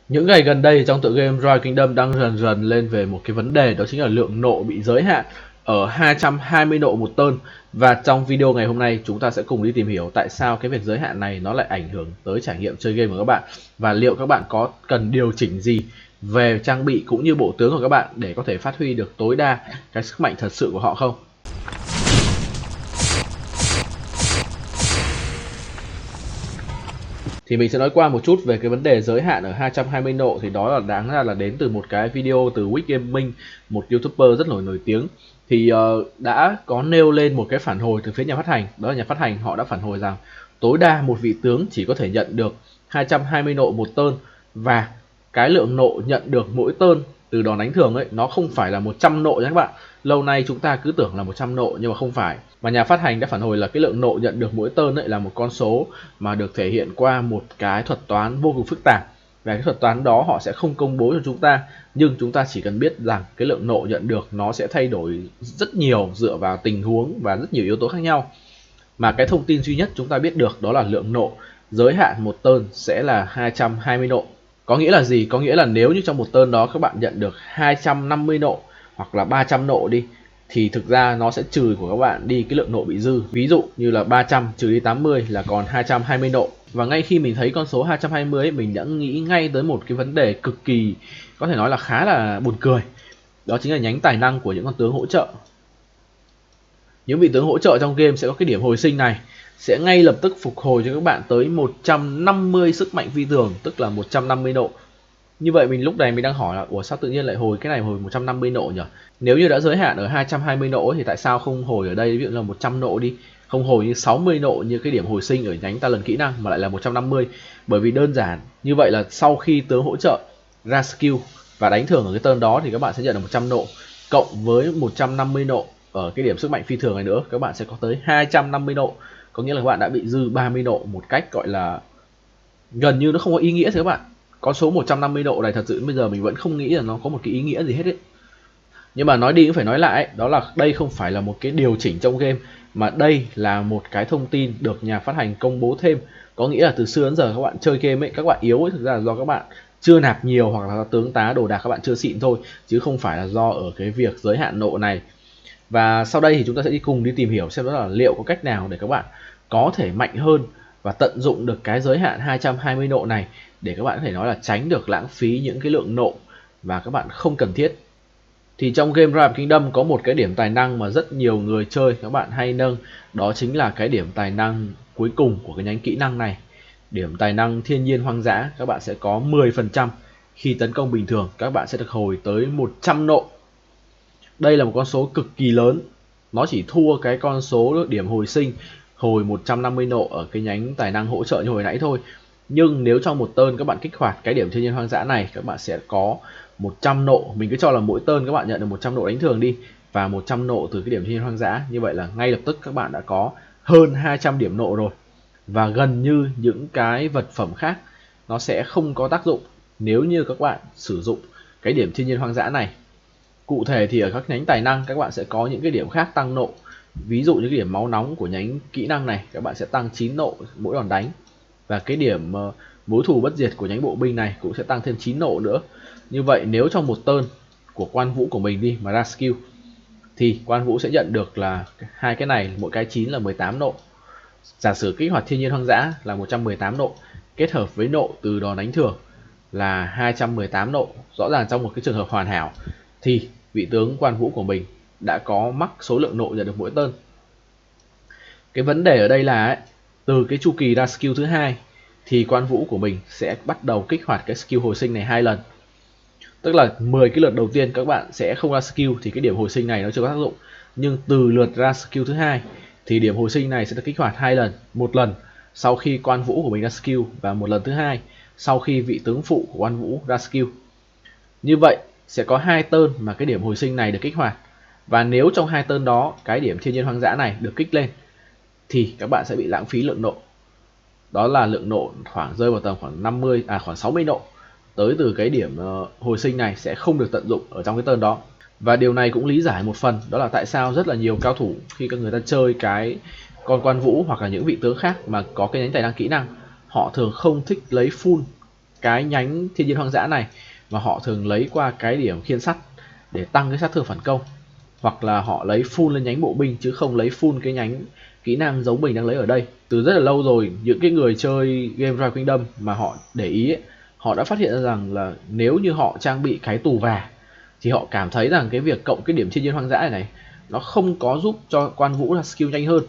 Những ngày gần đây trong tựa game Royal Kingdom đang dần dần lên về một cái vấn đề, đó chính là lượng nộ bị giới hạn ở 220 nộ một turn. Và trong video ngày hôm nay chúng ta sẽ cùng đi tìm hiểu tại sao cái việc giới hạn này nó lại ảnh hưởng tới trải nghiệm chơi game của các bạn, và liệu các bạn có cần điều chỉnh gì về trang bị cũng như bộ tướng của các bạn để có thể phát huy được tối đa cái sức mạnh thật sự của họ không. Thì mình sẽ nói qua một chút về cái vấn đề giới hạn ở 220 nộ. Thì đó là đáng ra là đến từ một cái video từ Wick Gaming, một youtuber rất nổi tiếng. Thì đã có nêu lên một cái phản hồi từ phía nhà phát hành. Đó là nhà phát hành họ đã phản hồi rằng tối đa một vị tướng chỉ có thể nhận được 220 nộ một turn, và cái lượng nộ nhận được mỗi turn từ đòn đánh thường ấy nó không phải là 100 nộ nha các bạn. Lâu nay chúng ta cứ tưởng là 100 nộ nhưng mà không phải. Và nhà phát hành đã phản hồi là cái lượng nộ nhận được mỗi turn ấy là một con số mà được thể hiện qua một cái thuật toán vô cùng phức tạp. Và cái thuật toán đó họ sẽ không công bố cho chúng ta, nhưng chúng ta chỉ cần biết rằng cái lượng nộ nhận được nó sẽ thay đổi rất nhiều dựa vào tình huống và rất nhiều yếu tố khác nhau. Mà cái thông tin duy nhất chúng ta biết được đó là lượng nộ giới hạn một turn sẽ là 220 nộ. Có nghĩa là gì? Có nghĩa là nếu như trong một turn đó các bạn nhận được 250 nộ hoặc là 300 nộ đi, thì thực ra nó sẽ trừ của các bạn đi cái lượng nộ bị dư. Ví dụ như là 300 trừ đi 80 là còn 220 nộ. Và ngay khi mình thấy con số 220 ấy, mình đã nghĩ ngay tới một cái vấn đề cực kỳ có thể nói là khá là buồn cười. Đó chính là nhánh tài năng của những con tướng hỗ trợ. Những vị tướng hỗ trợ trong game sẽ có cái điểm hồi sinh này, sẽ ngay lập tức phục hồi cho các bạn tới 150 sức mạnh phi thường, tức là 150 nộ. Như vậy mình lúc này mình đang hỏi là ủa sao tự nhiên lại hồi cái này hồi 150 nộ nhỉ? Nếu như đã giới hạn ở 220 nộ thì tại sao không hồi ở đây ví dụ là 100 nộ đi, không hồi như 60 nộ như cái điểm hồi sinh ở nhánh talent kỹ năng mà lại là 150? Bởi vì đơn giản như vậy là sau khi tướng hỗ trợ ra skill và đánh thường ở cái turn đó thì các bạn sẽ nhận được 100 nộ cộng với 150 nộ ở cái điểm sức mạnh phi thường này nữa, các bạn sẽ có tới 250 nộ. Có nghĩa là các bạn đã bị dư 30 nộ một cách gọi là gần như nó không có ý nghĩa. Thế các bạn, con số 150 độ này thật sự bây giờ mình vẫn không nghĩ là nó có một cái ý nghĩa gì hết ấy. Nhưng mà nói đi cũng phải nói lại, đó là đây không phải là một cái điều chỉnh trong game, mà đây là một cái thông tin được nhà phát hành công bố thêm. Có nghĩa là từ xưa đến giờ các bạn chơi game ấy, các bạn yếu ấy, thực ra là do các bạn chưa nạp nhiều hoặc là tướng tá đồ đạc các bạn chưa xịn thôi, chứ không phải là do ở cái việc giới hạn nộ này. Và sau đây thì chúng ta sẽ cùng đi tìm hiểu xem đó là liệu có cách nào để các bạn có thể mạnh hơn và tận dụng được cái giới hạn 220 nộ này, để các bạn có thể nói là tránh được lãng phí những cái lượng nộ và các bạn không cần thiết. Thì trong game Royal Kingdom có một cái điểm tài năng mà rất nhiều người chơi các bạn hay nâng, đó chính là cái điểm tài năng cuối cùng của cái nhánh kỹ năng này. Điểm tài năng thiên nhiên hoang dã, các bạn sẽ có 10% khi tấn công bình thường các bạn sẽ được hồi tới 100 nộ. Đây là một con số cực kỳ lớn, nó chỉ thua cái con số điểm hồi sinh hồi 150 nộ ở cái nhánh tài năng hỗ trợ như hồi nãy thôi. Nhưng nếu trong một turn các bạn kích hoạt cái điểm thiên nhiên hoang dã này, các bạn sẽ có 100 nộ. Mình cứ cho là mỗi turn các bạn nhận được 100 nộ đánh thường đi, và 100 nộ từ cái điểm thiên nhiên hoang dã. Như vậy là ngay lập tức các bạn đã có hơn 200 điểm nộ rồi. Và gần như những cái vật phẩm khác nó sẽ không có tác dụng nếu như các bạn sử dụng cái điểm thiên nhiên hoang dã này. Cụ thể thì ở các nhánh tài năng các bạn sẽ có những cái điểm khác tăng nộ. Ví dụ như cái điểm máu nóng của nhánh kỹ năng này, các bạn sẽ tăng 9 nộ mỗi đòn đánh. Và cái điểm mối thù bất diệt của nhánh bộ binh này cũng sẽ tăng thêm 9 nộ nữa. Như vậy nếu trong một turn của quan vũ của mình đi mà ra skill, thì quan vũ sẽ nhận được là hai cái này, mỗi cái 9 là 18 nộ. Giả sử kích hoạt thiên nhiên hoang dã là 118 nộ, kết hợp với nộ từ đòn đánh thường là 218 nộ. Rõ ràng trong một cái trường hợp hoàn hảo thì vị tướng quan vũ của mình đã có mắc số lượng nộ nhận được mỗi turn. Cái vấn đề ở đây là ấy, từ cái chu kỳ ra skill thứ hai thì quan vũ của mình sẽ bắt đầu kích hoạt cái skill hồi sinh này 2 lần. Tức là 10 cái lượt đầu tiên các bạn sẽ không ra skill thì cái điểm hồi sinh này nó chưa có tác dụng. Nhưng từ lượt ra skill thứ hai thì điểm hồi sinh này sẽ được kích hoạt 2 lần, một lần sau khi quan vũ của mình ra skill và một lần thứ hai sau khi vị tướng phụ của quan vũ ra skill. Như vậy sẽ có 2 turn mà cái điểm hồi sinh này được kích hoạt. Và nếu trong 2 turn đó cái điểm thiên nhiên hoang dã này được kích lên thì các bạn sẽ bị lãng phí lượng nộ. Đó là lượng nộ khoảng rơi vào tầm khoảng 60 nộ tới từ cái điểm hồi sinh này sẽ không được tận dụng ở trong cái turn đó. Và điều này cũng lý giải một phần, đó là tại sao rất là nhiều cao thủ khi các người ta chơi cái con quan vũ hoặc là những vị tướng khác mà có cái nhánh tài năng kỹ năng, họ thường không thích lấy full cái nhánh thiên nhiên hoang dã này và họ thường lấy qua cái điểm khiên sắt để tăng cái sát thương phản công, hoặc là họ lấy full lên nhánh bộ binh chứ không lấy full cái nhánh kỹ năng giống mình đang lấy ở đây. Từ rất là lâu rồi, những cái người chơi game Rise of Kingdom mà họ để ý ấy, họ đã phát hiện ra rằng là nếu như họ trang bị cái tù và thì họ cảm thấy rằng cái việc cộng cái điểm thiên nhiên hoang dã này nó không có giúp cho Quan Vũ là skill nhanh hơn.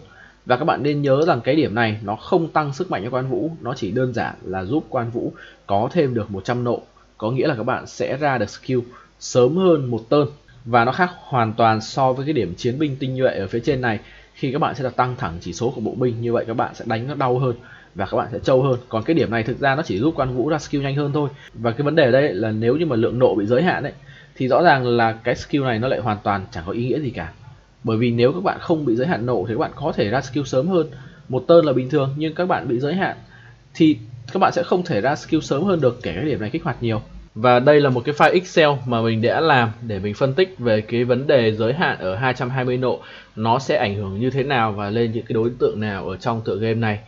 Và các bạn nên nhớ rằng cái điểm này nó không tăng sức mạnh cho Quan Vũ, nó chỉ đơn giản là giúp Quan Vũ có thêm được 100 nộ, có nghĩa là các bạn sẽ ra được skill sớm hơn một turn. Và nó khác hoàn toàn so với cái điểm chiến binh tinh nhuệ ở phía trên này. Khi các bạn sẽ là tăng thẳng chỉ số của bộ binh, như vậy các bạn sẽ đánh nó đau hơn và các bạn sẽ trâu hơn. Còn cái điểm này thực ra nó chỉ giúp Quan Vũ ra skill nhanh hơn thôi. Và cái vấn đề ở đây là nếu như mà lượng nộ bị giới hạn ấy, thì rõ ràng là cái skill này nó lại hoàn toàn chẳng có ý nghĩa gì cả. Bởi vì nếu các bạn không bị giới hạn nộ thì các bạn có thể ra skill sớm hơn một turn là bình thường, nhưng các bạn bị giới hạn thì các bạn sẽ không thể ra skill sớm hơn được, kể cái điểm này kích hoạt nhiều. Và đây là một cái file Excel mà mình đã làm để mình phân tích về cái vấn đề giới hạn ở 220 nộ nó sẽ ảnh hưởng như thế nào và lên những cái đối tượng nào ở trong tựa game này.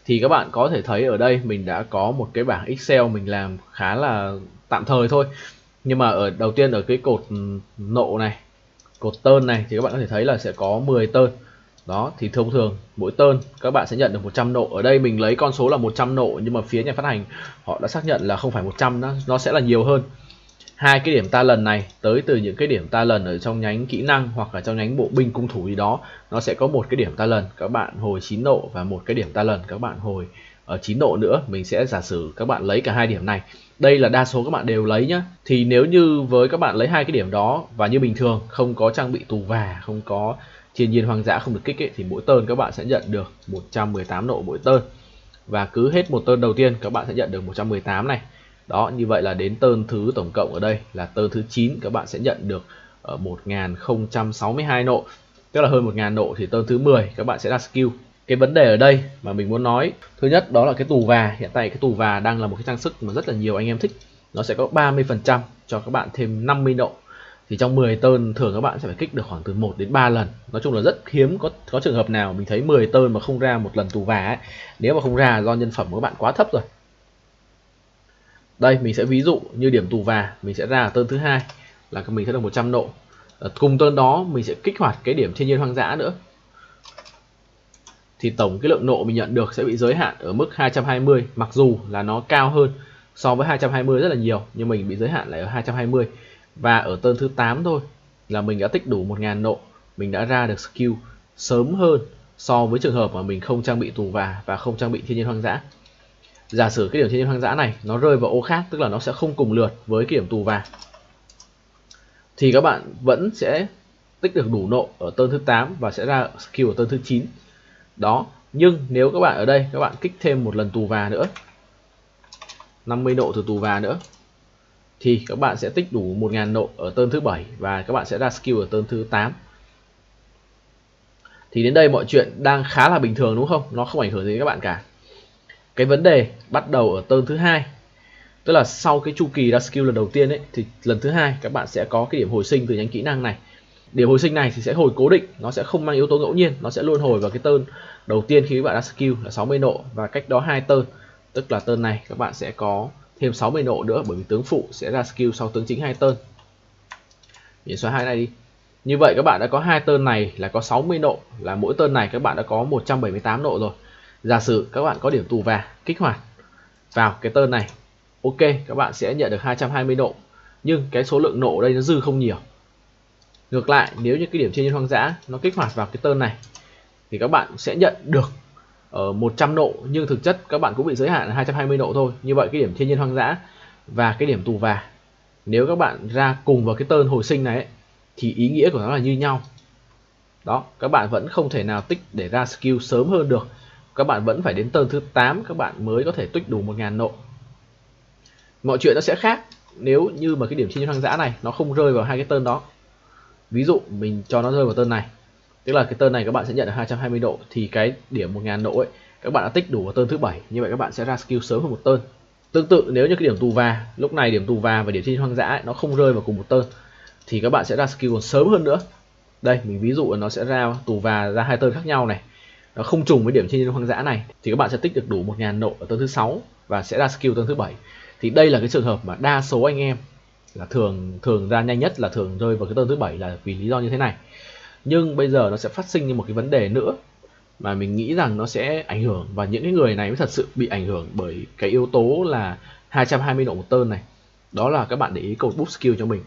Thì các bạn có thể thấy ở đây mình đã có một cái bảng Excel mình làm khá là tạm thời thôi. Nhưng mà ở đầu tiên ở cái cột nộ này, cột turn này thì các bạn có thể thấy là sẽ có 10 turn. Đó, thì thông thường mỗi turn các bạn sẽ nhận được 100 nộ. Ở đây mình lấy con số là 100 nộ nhưng mà phía nhà phát hành họ đã xác nhận là không phải 100, nó sẽ là nhiều hơn. Hai cái điểm talent này tới từ những cái điểm talent ở trong nhánh kỹ năng hoặc là trong nhánh bộ binh cung thủ gì đó, nó sẽ có một cái điểm talent các bạn hồi 9 nộ và một cái điểm talent các bạn hồi ở 9 nộ nữa. Mình sẽ giả sử các bạn lấy cả hai điểm này. Đây là đa số các bạn đều lấy nhá. Thì nếu như với các bạn lấy hai cái điểm đó và như bình thường không có trang bị tù và, không có thiên nhiên hoang dã không được kích ấy, thì mỗi turn các bạn sẽ nhận được 118 nộ mỗi turn. Và cứ hết một turn đầu tiên các bạn sẽ nhận được 118 này. Đó, như vậy là đến turn thứ tổng cộng ở đây là turn thứ 9 các bạn sẽ nhận được 1062 nộ, tức là hơn 1000 nộ. Thì turn thứ 10 các bạn sẽ ra skill. Cái vấn đề ở đây mà mình muốn nói, thứ nhất đó là cái tù và. Hiện tại cái tù và đang là một cái trang sức mà rất là nhiều anh em thích. Nó sẽ có 30% cho các bạn thêm 50 nộ. Thì trong 10 turn thường các bạn sẽ phải kích được khoảng từ 1 đến 3 lần. Nói chung là rất hiếm có trường hợp nào mình thấy 10 turn mà không ra một lần tù và ấy. Nếu mà không ra do nhân phẩm của các bạn quá thấp rồi. Đây mình sẽ ví dụ như điểm tù và mình sẽ ra ở turn thứ 2 là mình sẽ được 100 nộ. Cùng turn đó mình sẽ kích hoạt cái điểm thiên nhiên hoang dã nữa. Thì tổng cái lượng nộ mình nhận được sẽ bị giới hạn ở mức 220, mặc dù là nó cao hơn so với 220 rất là nhiều, nhưng mình bị giới hạn lại ở 220. Và ở turn thứ 8 thôi là mình đã tích đủ 1000 nộ, mình đã ra được skill sớm hơn so với trường hợp mà mình không trang bị tù và không trang bị thiên nhiên hoang dã. Giả sử cái điểm thiên nhiên hoang dã này nó rơi vào ô khác, tức là nó sẽ không cùng lượt với cái điểm tù và, thì các bạn vẫn sẽ tích được đủ nộ ở turn thứ 8 và sẽ ra skill ở turn thứ 9. Đó, nhưng nếu các bạn ở đây các bạn kích thêm một lần tù và nữa, 50 nộ từ tù và nữa, thì các bạn sẽ tích đủ 1000 nộ ở turn thứ 7 và các bạn sẽ ra skill ở turn thứ 8. Thì đến đây mọi chuyện đang khá là bình thường đúng không? Nó không ảnh hưởng gì đến các bạn cả. Cái vấn đề bắt đầu ở turn thứ 2. Tức là sau cái chu kỳ ra skill lần đầu tiên ấy, thì lần thứ 2 các bạn sẽ có cái điểm hồi sinh từ nhánh kỹ năng này. Điểm hồi sinh này thì sẽ hồi cố định, nó sẽ không mang yếu tố ngẫu nhiên, nó sẽ luôn hồi vào cái turn đầu tiên khi các bạn ra skill là 60 nộ và cách đó 2 turn. Tức là turn này các bạn sẽ có thêm 60 nộ nữa, bởi vì tướng phụ sẽ ra skill sau tướng chính 2 turn. Mình xóa hai này đi. Như vậy các bạn đã có 2 turn này là có 60 nộ, là mỗi turn này các bạn đã có 178 nộ rồi. Giả sử các bạn có điểm tù và kích hoạt vào cái turn này, ok, các bạn sẽ nhận được 220 nộ. Nhưng cái số lượng nộ ở đây nó dư không nhiều. Ngược lại, nếu như cái điểm thiên nhiên hoang dã nó kích hoạt vào cái turn này thì các bạn sẽ nhận được ở 100 nộ, nhưng thực chất các bạn cũng bị giới hạn là 220 nộ thôi. Như vậy cái điểm thiên nhiên hoang dã và cái điểm tù và, nếu các bạn ra cùng vào cái turn hồi sinh này ấy, thì ý nghĩa của nó là như nhau. Đó, các bạn vẫn không thể nào tích để ra skill sớm hơn được. Các bạn vẫn phải đến turn thứ 8 các bạn mới có thể tích đủ 1000 nộ. Mọi chuyện nó sẽ khác nếu như mà cái điểm thiên nhiên hoang dã này nó không rơi vào hai cái turn đó. Ví dụ mình cho nó rơi vào turn này, tức là cái turn này các bạn sẽ nhận được 220 nộ, thì cái điểm 1000 nộ ấy các bạn đã tích đủ vào turn thứ 7, như vậy các bạn sẽ ra skill sớm hơn một turn. Tương tự nếu như cái điểm tù và, lúc này điểm tù và điểm thiên nhiên hoang dã ấy, nó không rơi vào cùng một turn thì các bạn sẽ ra skill còn sớm hơn nữa. Đây mình ví dụ là nó sẽ ra tù và ra hai turn khác nhau này, nó không trùng với điểm thiên nhiên hoang dã này, thì các bạn sẽ tích được đủ 1000 nộ ở turn thứ 6 và sẽ ra skill turn thứ 7. Thì đây là cái trường hợp mà đa số anh em là thường ra nhanh nhất là thường rơi vào cái turn thứ 7 là vì lý do như thế này. Nhưng bây giờ nó sẽ phát sinh một cái vấn đề nữa mà mình nghĩ rằng nó sẽ ảnh hưởng, và những cái người này mới thật sự bị ảnh hưởng bởi cái yếu tố là 220 độ một turn này. Đó là các bạn để ý cột boost skill cho mình.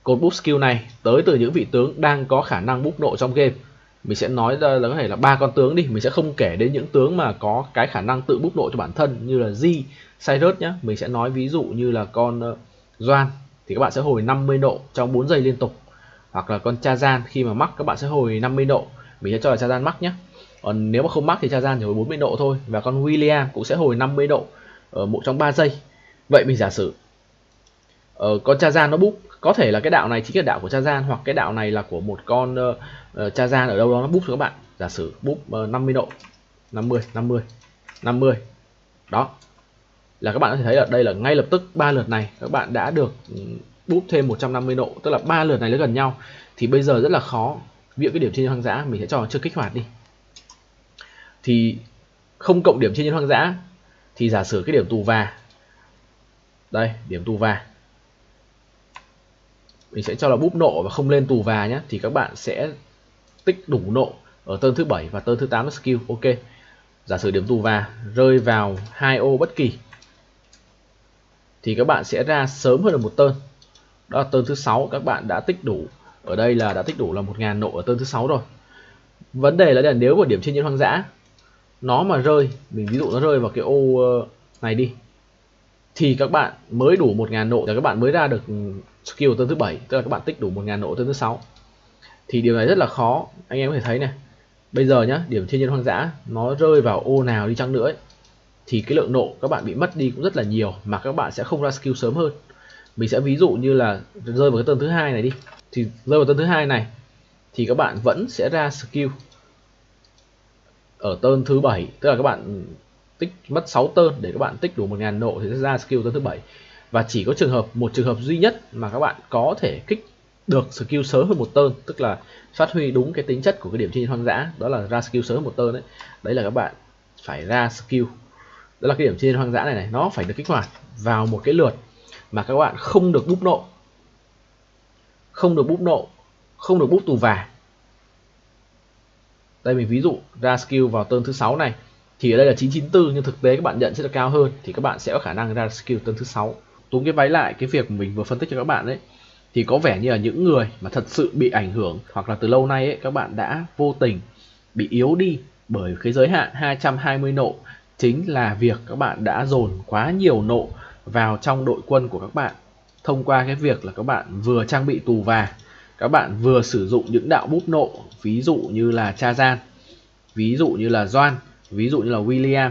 Cột boost skill này tới từ những vị tướng đang có khả năng boost nộ trong game. Mình sẽ nói ra là có thể là 3 con tướng đi, mình sẽ không kể đến những tướng mà có cái khả năng tự boost nộ cho bản thân như là G, Cyrus nhá. Mình sẽ nói ví dụ như là con Doan thì các bạn sẽ hồi 50 nộ trong 4 giây liên tục, hoặc là con Chazan khi mà mắc các bạn sẽ hồi 50 nộ. Mình sẽ cho là Chazan mắc nhé. Còn nếu mà không mắc thì Chazan chỉ hồi 40 nộ thôi, và con William cũng sẽ hồi 50 nộ ở một trong 3 giây. Vậy mình giả sử con Chazan nó boost, có thể là cái đạo này chính là đạo của Chazan, hoặc cái đạo này là của một con Chazan ở đâu đó nó boost cho các bạn. Giả sử boost 50 nộ, 50 đó, là các bạn có thể thấy ở đây là ngay lập tức 3 lượt này các bạn đã được boost thêm 150 nộ, tức là 3 lượt này nó gần nhau. Thì bây giờ rất là khó. Ví dụ cái điểm thiên nhiên hoang dã mình sẽ cho chưa kích hoạt đi, thì không cộng điểm thiên nhiên hoang dã thì giả sử cái điểm tù và đây, điểm tù và mình sẽ cho là búp nộ và không lên tù và nhé, thì các bạn sẽ tích đủ nộ ở turn thứ 7 và turn thứ 8 skill. Ok, giả sử điểm tù và rơi vào 2 ô bất kỳ thì các bạn sẽ ra sớm hơn được một turn, đó là turn thứ 6 các bạn đã tích đủ. Ở đây là đã tích đủ là 1000 nộ ở turn thứ 6 rồi. Vấn đề là nếu mà điểm thiên nhiên hoang dã nó mà rơi, mình ví dụ nó rơi vào cái ô này đi, thì các bạn mới đủ 1000 nộ là các bạn mới ra được skill turn thứ 7, tức là các bạn tích đủ 1000 nộ turn thứ 6. Thì điều này rất là khó. Anh em có thể thấy này, bây giờ nhá, điểm thiên nhiên hoang dã nó rơi vào ô nào đi chăng nữa ấy, thì cái lượng nộ các bạn bị mất đi cũng rất là nhiều, mà các bạn sẽ không ra skill sớm hơn. Mình sẽ ví dụ như là rơi vào cái turn thứ 2 này đi, thì rơi vào turn thứ 2 này thì các bạn vẫn sẽ ra skill ở turn thứ 7, tức là các bạn tích mất 6 turn để các bạn tích đủ 1000 nộ thì sẽ ra skill turn thứ 7. Và chỉ có một trường hợp duy nhất mà các bạn có thể kích được skill sớm hơn một turn, tức là phát huy đúng cái tính chất của cái điểm thiên nhiên hoang dã, đó là ra skill sớm hơn một turn đấy. Đấy là các bạn phải ra skill, đó là cái điểm thiên nhiên hoang dã này nó phải được kích hoạt vào một cái lượt mà các bạn không được búp nộ, không được búp tù và. Đây mình ví dụ ra skill vào turn thứ 6 này thì ở đây là 994, nhưng thực tế các bạn nhận sẽ là cao hơn, thì các bạn sẽ có khả năng ra skill turn thứ 6. Túm cái váy lại cái việc mình vừa phân tích cho các bạn đấy, thì có vẻ như là những người mà thật sự bị ảnh hưởng hoặc là từ lâu nay ấy, các bạn đã vô tình bị yếu đi bởi cái giới hạn 220 nộ, chính là việc các bạn đã dồn quá nhiều nộ vào trong đội quân của các bạn thông qua cái việc là các bạn vừa trang bị tù và, các bạn vừa sử dụng những đạo búp nộ, ví dụ như là Chazan, ví dụ như là Doan, ví dụ như là William.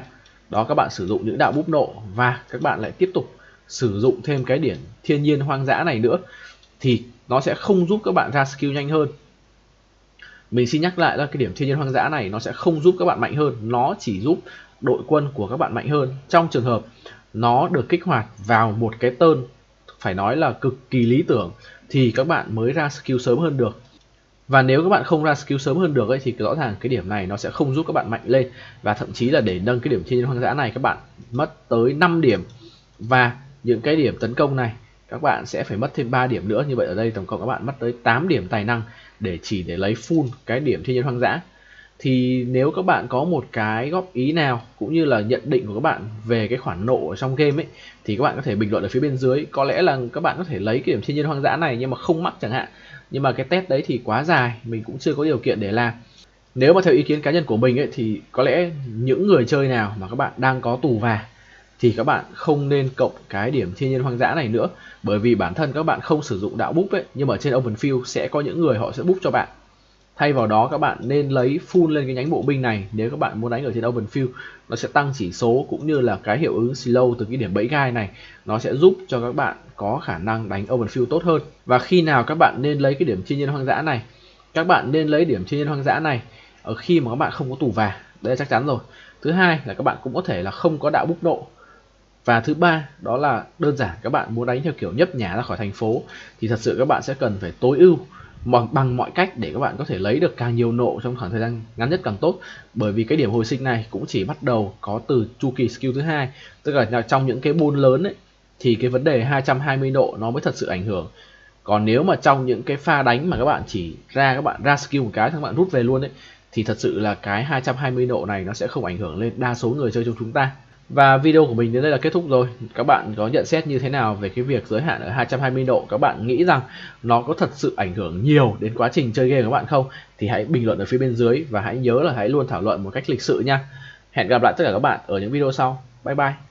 Đó, các bạn sử dụng những đạo búp nộ và các bạn lại tiếp tục sử dụng thêm cái điểm thiên nhiên hoang dã này nữa, thì nó sẽ không giúp các bạn ra skill nhanh hơn. Mình xin nhắc lại là cái điểm thiên nhiên hoang dã này nó sẽ không giúp các bạn mạnh hơn, nó chỉ giúp đội quân của các bạn mạnh hơn trong trường hợp nó được kích hoạt vào một cái turn phải nói là cực kỳ lý tưởng, thì các bạn mới ra skill sớm hơn được. Và nếu các bạn không ra skill sớm hơn được ấy, thì rõ ràng cái điểm này nó sẽ không giúp các bạn mạnh lên, và thậm chí là để nâng cái điểm thiên nhiên hoang dã này các bạn mất tới 5 điểm, và những cái điểm tấn công này các bạn sẽ phải mất thêm 3 điểm nữa. Như vậy ở đây tổng cộng các bạn mất tới 8 điểm tài năng để lấy full cái điểm thiên nhiên hoang dã. Thì nếu các bạn có một cái góp ý nào cũng như là nhận định của các bạn về cái khoản nộ ở trong game ấy, thì các bạn có thể bình luận ở phía bên dưới. Có lẽ là các bạn có thể lấy cái điểm thiên nhiên hoang dã này nhưng mà không mắc chẳng hạn, nhưng mà cái test đấy thì quá dài, mình cũng chưa có điều kiện để làm. Nếu mà theo ý kiến cá nhân của mình ấy, thì có lẽ những người chơi nào mà các bạn đang có tù và thì các bạn không nên cộng cái điểm thiên nhiên hoang dã này nữa, bởi vì bản thân các bạn không sử dụng đạo búp ấy, nhưng mà ở trên open field sẽ có những người họ sẽ búp cho bạn. Thay vào đó các bạn nên lấy full lên cái nhánh bộ binh này nếu các bạn muốn đánh ở trên open field, nó sẽ tăng chỉ số cũng như là cái hiệu ứng slow từ cái điểm bẫy gai này, nó sẽ giúp cho các bạn có khả năng đánh open field tốt hơn. Và khi nào các bạn nên lấy cái điểm thiên nhiên hoang dã này? Các bạn nên lấy điểm thiên nhiên hoang dã này ở khi mà các bạn không có tù và, đây là chắc chắn rồi. Thứ hai là các bạn cũng có thể là không có đạo búp nộ. Và thứ ba đó là đơn giản các bạn muốn đánh theo kiểu nhấp nhả ra khỏi thành phố, thì thật sự các bạn sẽ cần phải tối ưu bằng mọi cách để các bạn có thể lấy được càng nhiều nộ trong khoảng thời gian ngắn nhất càng tốt. Bởi vì cái điểm hồi sinh này cũng chỉ bắt đầu có từ chu kỳ skill thứ hai, tức là trong những cái bull lớn ấy thì cái vấn đề 220 nộ nó mới thật sự ảnh hưởng. Còn nếu mà trong những cái pha đánh mà các bạn chỉ các bạn ra skill một cái các bạn rút về luôn ấy, thì thật sự là cái 220 độ này nó sẽ không ảnh hưởng lên đa số người chơi trong chúng ta. Và video của mình đến đây là kết thúc rồi. Các bạn có nhận xét như thế nào về cái việc giới hạn ở 220 độ? Các bạn nghĩ rằng nó có thật sự ảnh hưởng nhiều đến quá trình chơi game của các bạn không? Thì hãy bình luận ở phía bên dưới và hãy nhớ là hãy luôn thảo luận một cách lịch sự nha. Hẹn gặp lại tất cả các bạn ở những video sau. Bye bye.